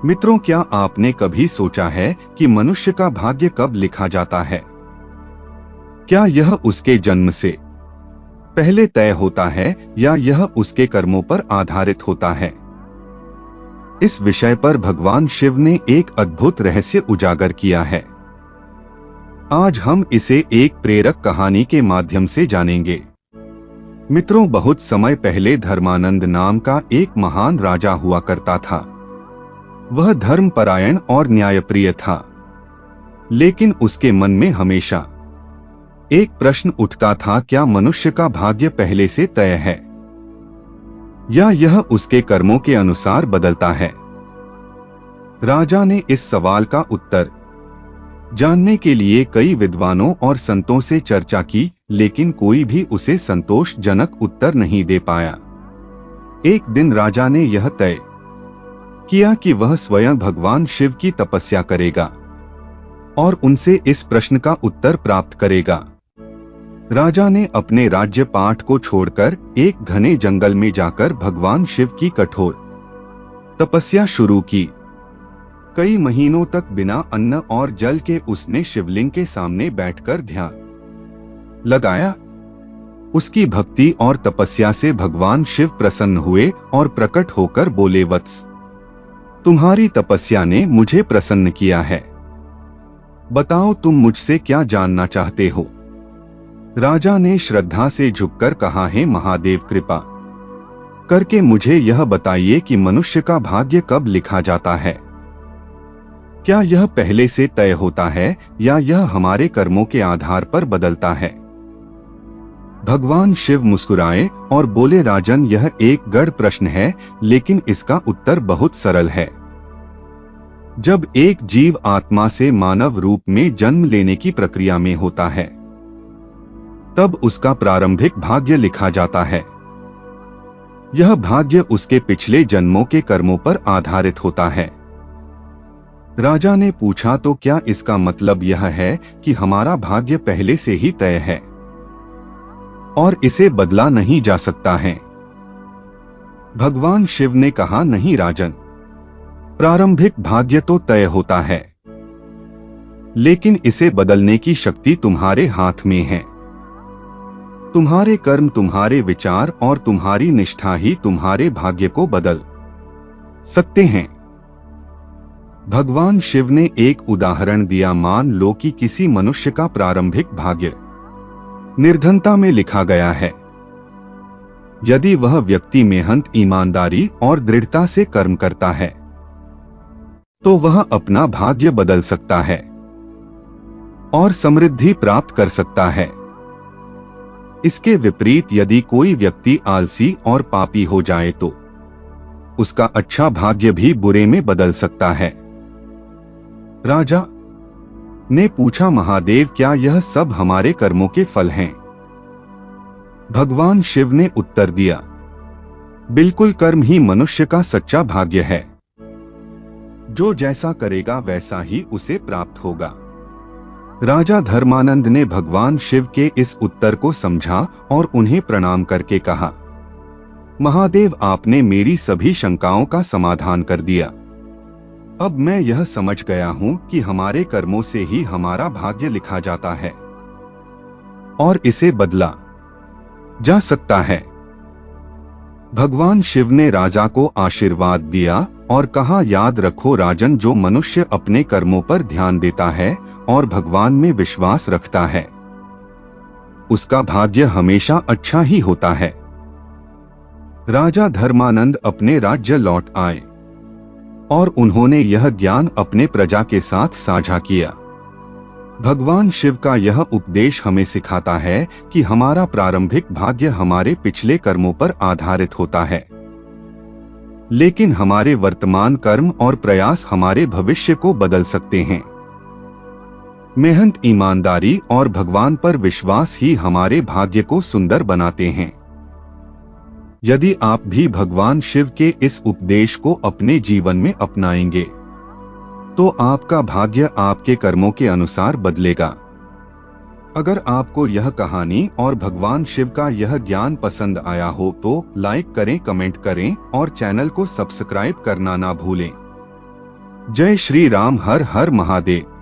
मित्रों, क्या आपने कभी सोचा है कि मनुष्य का भाग्य कब लिखा जाता है? क्या यह उसके जन्म से पहले तय होता है या यह उसके कर्मों पर आधारित होता है? इस विषय पर भगवान शिव ने एक अद्भुत रहस्य उजागर किया है। आज हम इसे एक प्रेरक कहानी के माध्यम से जानेंगे। मित्रों, बहुत समय पहले धर्मानंद नाम का एक महान राजा हुआ करता था। वह धर्मपरायण और न्यायप्रिय था, लेकिन उसके मन में हमेशा एक प्रश्न उठता था, क्या मनुष्य का भाग्य पहले से तय है या यह उसके कर्मों के अनुसार बदलता है? राजा ने इस सवाल का उत्तर जानने के लिए कई विद्वानों और संतों से चर्चा की, लेकिन कोई भी उसे संतोषजनक उत्तर नहीं दे पाया। एक दिन राजा ने यह तय किया कि वह स्वयं भगवान शिव की तपस्या करेगा और उनसे इस प्रश्न का उत्तर प्राप्त करेगा। राजा ने अपने राज्य पाठ को छोड़कर एक घने जंगल में जाकर भगवान शिव की कठोर तपस्या शुरू की। कई महीनों तक बिना अन्न और जल के उसने शिवलिंग के सामने बैठकर ध्यान लगाया। उसकी भक्ति और तपस्या से भगवान शिव प्रसन्न हुए और प्रकट होकर बोले, वत्स, तुम्हारी तपस्या ने मुझे प्रसन्न किया है। बताओ, तुम मुझसे क्या जानना चाहते हो? राजा ने श्रद्धा से झुककर कहा, हे महादेव, कृपा करके मुझे यह बताइए कि मनुष्य का भाग्य कब लिखा जाता है। क्या यह पहले से तय होता है या यह हमारे कर्मों के आधार पर बदलता है? भगवान शिव मुस्कुराए और बोले, राजन, यह एक गढ़ प्रश्न है, लेकिन इसका उत्तर बहुत सरल है। जब एक जीव आत्मा से मानव रूप में जन्म लेने की प्रक्रिया में होता है, तब उसका प्रारंभिक भाग्य लिखा जाता है। यह भाग्य उसके पिछले जन्मों के कर्मों पर आधारित होता है। राजा ने पूछा, तो क्या इसका मतलब यह है कि हमारा भाग्य पहले से ही तय है और इसे बदला नहीं जा सकता है? भगवान शिव ने कहा, नहीं राजन, प्रारंभिक भाग्य तो तय होता है, लेकिन इसे बदलने की शक्ति तुम्हारे हाथ में है। तुम्हारे कर्म, तुम्हारे विचार और तुम्हारी निष्ठा ही तुम्हारे भाग्य को बदल सकते हैं। भगवान शिव ने एक उदाहरण दिया। मान लो कि किसी मनुष्य का प्रारंभिक भाग्य निर्धनता में लिखा गया है। यदि वह व्यक्ति मेहनत, ईमानदारी और दृढ़ता से कर्म करता है, तो वह अपना भाग्य बदल सकता है और समृद्धि प्राप्त कर सकता है। इसके विपरीत, यदि कोई व्यक्ति आलसी और पापी हो जाए तो उसका अच्छा भाग्य भी बुरे में बदल सकता है। राजा ने पूछा, महादेव, क्या यह सब हमारे कर्मों के फल हैं? भगवान शिव ने उत्तर दिया, बिल्कुल, कर्म ही मनुष्य का सच्चा भाग्य है। जो जैसा करेगा वैसा ही उसे प्राप्त होगा। राजा धर्मानंद ने भगवान शिव के इस उत्तर को समझा और उन्हें प्रणाम करके कहा, महादेव, आपने मेरी सभी शंकाओं का समाधान कर दिया। अब मैं यह समझ गया हूं कि हमारे कर्मों से ही हमारा भाग्य लिखा जाता है और इसे बदला जा सकता है। भगवान शिव ने राजा को आशीर्वाद दिया और कहा, याद रखो राजन, जो मनुष्य अपने कर्मों पर ध्यान देता है और भगवान में विश्वास रखता है, उसका भाग्य हमेशा अच्छा ही होता है। राजा धर्मानंद अपने राज्य लौट आए और उन्होंने यह ज्ञान अपने प्रजा के साथ साझा किया। भगवान शिव का यह उपदेश हमें सिखाता है कि हमारा प्रारंभिक भाग्य हमारे पिछले कर्मों पर आधारित होता है, लेकिन हमारे वर्तमान कर्म और प्रयास हमारे भविष्य को बदल सकते हैं। मेहनत, ईमानदारी और भगवान पर विश्वास ही हमारे भाग्य को सुंदर बनाते हैं। यदि आप भी भगवान शिव के इस उपदेश को अपने जीवन में अपनाएंगे, तो आपका भाग्य आपके कर्मों के अनुसार बदलेगा। अगर आपको यह कहानी और भगवान शिव का यह ज्ञान पसंद आया हो तो लाइक करें, कमेंट करें और चैनल को सब्सक्राइब करना ना भूलें। जय श्री राम, हर हर महादेव।